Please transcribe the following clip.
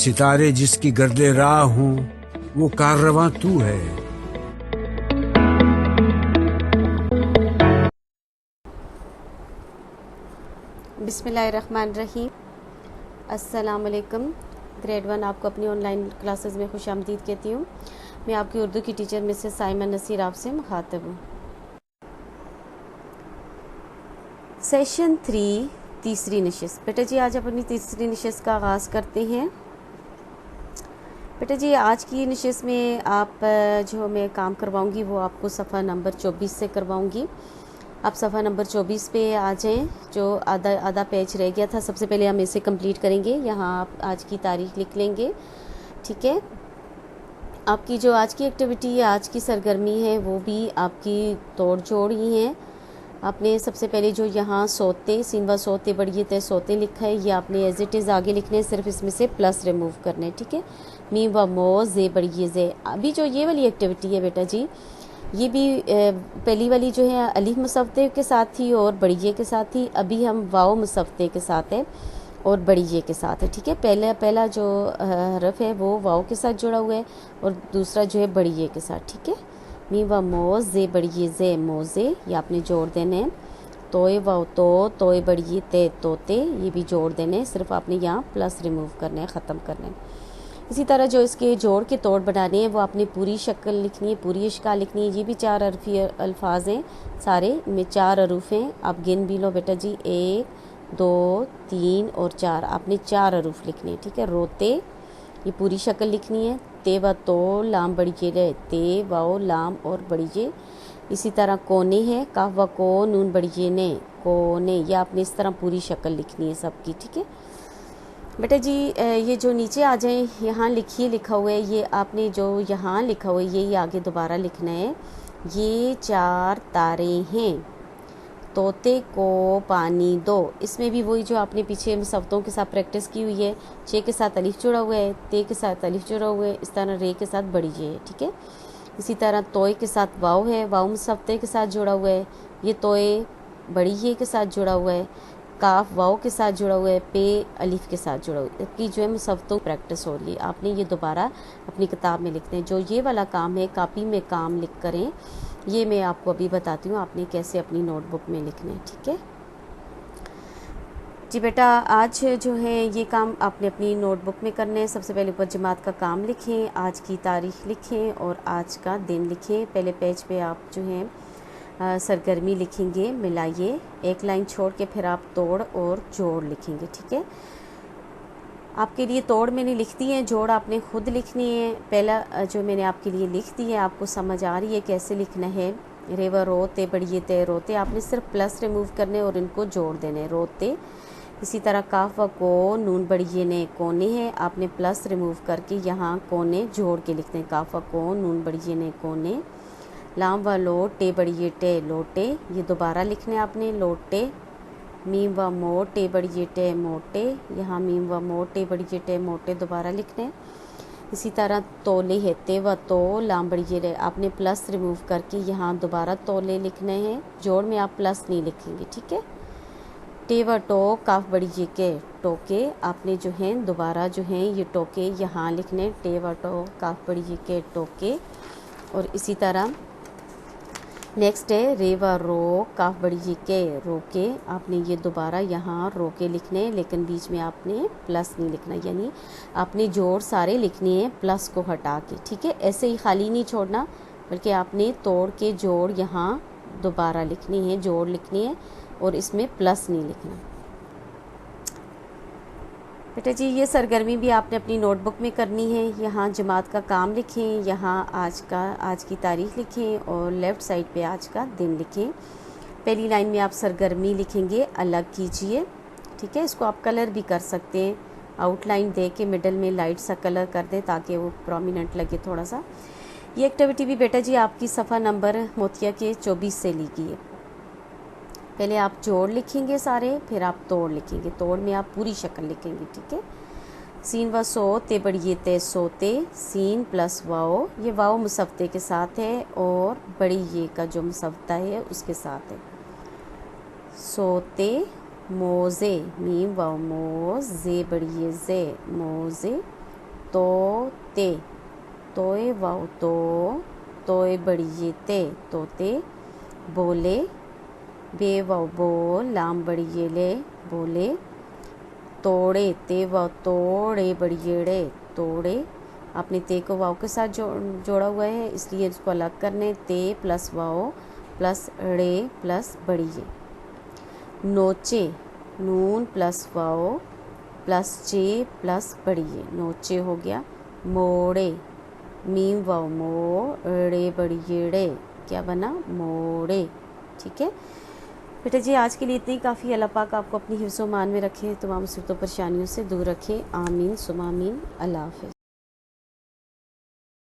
सितारे जिसकी गर्दे राह हूँ वो काररवां तू है। बिस्मिल्लाहिर्रहमानिर्रहीम। अस्सलाम वालेकुम। ग्रेड 1 आपको अपनी ऑनलाइन क्लासेस में खुशामदीद कहती हूँ। मैं आपकी उर्दू की टीचर मिसेस साइमा नसीर आपसे मुखातब हूँ। सेशन 3 तीसरी नशिस्त। बेटा जी आज अपनी तीसरी नशिस्त का आगाज़ करते हैं। बेटा जी आज की नशिस्त में आप जो मैं काम करवाऊँगी वो आपको सफ़ा नंबर 24 से करवाऊँगी। आप सफ़ा नंबर 24 पे आ जाएं। जो आधा पेज रह गया था सबसे पहले हम इसे कंप्लीट करेंगे। यहाँ आप आज की तारीख लिख लेंगे, ठीक है। आपकी जो आज की एक्टिविटी है, आज की सरगर्मी है, वो भी आपकी तोड़ जोड़ ही है। आपने सबसे पहले जो यहाँ सोते सीनवा सोते बढ़िए तय सोते लिखा है, ये आपने एज इट इज़ आगे लिखने हैं, सिर्फ इसमें से प्लस रिमूव करने, ठीक है। मी व मो जे बढ़िए जे। अभी जो ये वाली एक्टिविटी है बेटा जी, ये भी पहली वाली जो है अलिफ मुसव्वते के साथ थी और बड़िए के साथ थी। अभी हम वाव मुसव्वते के साथ है और बड़िए के साथ है, ठीक है। पहला जो हरफ है वो वाव के साथ जुड़ा हुआ है और दूसरा जो है बड़िए के साथ, ठीक है। मी व मो जे बढ़िए जे मोजे, ये आपने जोड़ देने हैं। तोए वाव तोए बढ़िए ते तोते, ये भी जोड़ देने हैं, सिर्फ आपने यहाँ प्लस रिमूव करना है, ख़त्म करना है। इसी तरह जो इसके जोड़ के तोड़ बनाने हैं वो आपने पूरी शक्ल लिखनी है, पूरी इश्का लिखनी है। ये भी 4 हरफी अल्फाज हैं, सारे में 4 हरूफ हैं। आप गिन भी लो बेटा जी, 1 2 3 और 4, आपने 4 हरूफ लिखने हैं, ठीक है। रोते, ये पूरी शक्ल लिखनी है। ते व तो लाम बड़िए रे, ते वाओ लाम और बड़िए। इसी तरह कोने है, काफ व को नून बड़िए ने कोने, ये आपने इस तरह पूरी शक्ल लिखनी है सबकी, ठीक है बेटा जी। ये जो नीचे आ जाए यहाँ लिखिए, लिखा हुआ है, ये आपने जो यहाँ लिखा हुआ है ये आगे दोबारा लिखना है। ये 4 तारे हैं, तोते को पानी दो। इसमें भी वही जो आपने पीछे मुसव्वतों के साथ प्रैक्टिस की हुई है। चे के साथ अलिफ जुड़ा हुआ है, ते के साथ अलिफ जुड़ा हुआ है, इस तरह रे के साथ बड़िए है, ठीक है। इसी तरह तोय के साथ वाव है, वाव मुसव्वते के साथ जुड़ा हुआ है। ये तोय बड़िए के साथ जुड़ा हुआ है, काफ वाव के साथ जुड़ा हुआ है, पे अलिफ के साथ जुड़ा हुआ है। कि जो है मुसव्वतों प्रैक्टिस हो रही है, आपने ये दोबारा अपनी किताब में लिखते हैं। जो ये वाला काम है कापी में काम लिख करें, ये मैं आपको अभी बताती हूँ आपने कैसे अपनी नोटबुक में लिखना है, ठीक है जी बेटा। आज जो है ये काम आपने अपनी नोटबुक में करना है। सबसे पहले ऊपर जमात का काम लिखें, आज की तारीख लिखें और आज का दिन लिखें। पहले पेज पे आप जो है सरगर्मी लिखेंगे, मिलाइए, एक लाइन छोड़ के फिर आप तोड़ और जोड़ लिखेंगे, ठीक है। आपके लिए तोड़ मैंने लिख दी है, जोड़ आपने खुद लिखनी है। पहला जो मैंने आपके लिए लिख दी है, आपको समझ आ रही है कैसे लिखना है। रेवा रोते बढ़िए ते रोते, आपने सिर्फ प्लस रिमूव करने और इनको जोड़ देने, रोते। इसी तरह काफ व को नून बढ़िए ने कोने हैं, आपने प्लस रिमूव करके यहाँ कोने जोड़ के लिखते हैं। काफ व को नून बढ़िए ने कोने। लाम व लो टे बढ़िए टे लोटे, ये दोबारा लिखने आपने, लोटे। मीम व मो टे बढ़िए टे मोटे, यहाँ मीम व मो टे बढ़िए टे मोटे दोबारा लिखने। इसी तरह तोले है, ते व तो लाम बढ़िए रे, आपने प्लस रिमूव करके यहाँ दोबारा तोले लिखने हैं। जोड़ में आप प्लस नहीं लिखेंगे, ठीक है। टे व टो काफ बढ़िए के टोके, आपने जो है दोबारा जो है ये टोके यहाँ लिखने, टे व टो काफ बढ़िए के टोके। और इसी तरह नेक्स्ट है रे व रो काफ बढ़िए के रोके, आपने ये दोबारा यहाँ रोके लिखने, लेकिन बीच में आपने प्लस नहीं लिखना, यानी आपने जोड़ सारे लिखने हैं प्लस को हटा के, ठीक है। ऐसे ही खाली नहीं छोड़ना, बल्कि आपने तोड़ के जोड़ यहाँ दोबारा लिखने हैं, जोड़ लिखनी है और इसमें प्लस नहीं लिखना बेटा जी। ये सरगर्मी भी आपने अपनी नोटबुक में करनी है। यहाँ जमात का काम लिखें, यहाँ आज की तारीख लिखें और लेफ़्ट साइड पे आज का दिन लिखें। पहली लाइन में आप सरगर्मी लिखेंगे, अलग कीजिए, ठीक है। इसको आप कलर भी कर सकते हैं, आउटलाइन दे के मिडल में लाइट सा कलर कर दें ताकि वो प्रोमिनेंट लगे थोड़ा सा। ये एक्टिविटी भी बेटा जी आपकी सफ़ा नंबर मोतिया के 24 से ली गई है। पहले आप जोड़ लिखेंगे सारे, फिर आप तोड़ लिखेंगे। तोड़ में आप पूरी शक्ल लिखेंगे, ठीक है। सीन व सो ते बढ़िए ते सोते, सीन प्लस वाओ, ये वाओ मुसव्वते के साथ है और बड़ी ये का जो मुसव्वता है उसके साथ है। सोते मोजे, मीम वाओ मोजे बढ़िए जे मोजे, ते, तोए वाओ तो, तोए बड़ी ये ते, तोते। बोले, बे वाओ बो, लाम बड़ी ये ले, बोले। तोड़े, ते वाओ तोड़े बड़ी ये ड़े, तोड़े। आपने ते को वाओ के साथ जोड़ा हुआ है, इसलिए इसको अलग करने, ते प्लस वाओ प्लस ड़े प्लस बड़ी ये। नोचे, नून प्लस वाओ प्लस जे प्लस बड़ी ये, नोचे हो गया। मोड़े, मीम वाओ मो, ड़े बड़ी ये ड़े, क्या बना, मोड़े। ठीक है बेटा जी, आज के लिए इतनी काफ़ी। अल्लाह पाक आपको अपनी हिफ्ज़-ओ-मान में रखे, तमाम मुसीबतों परेशानियों से दूर रखे। आमीन सुमा आमीन। अल्लाह हाफ़िज़।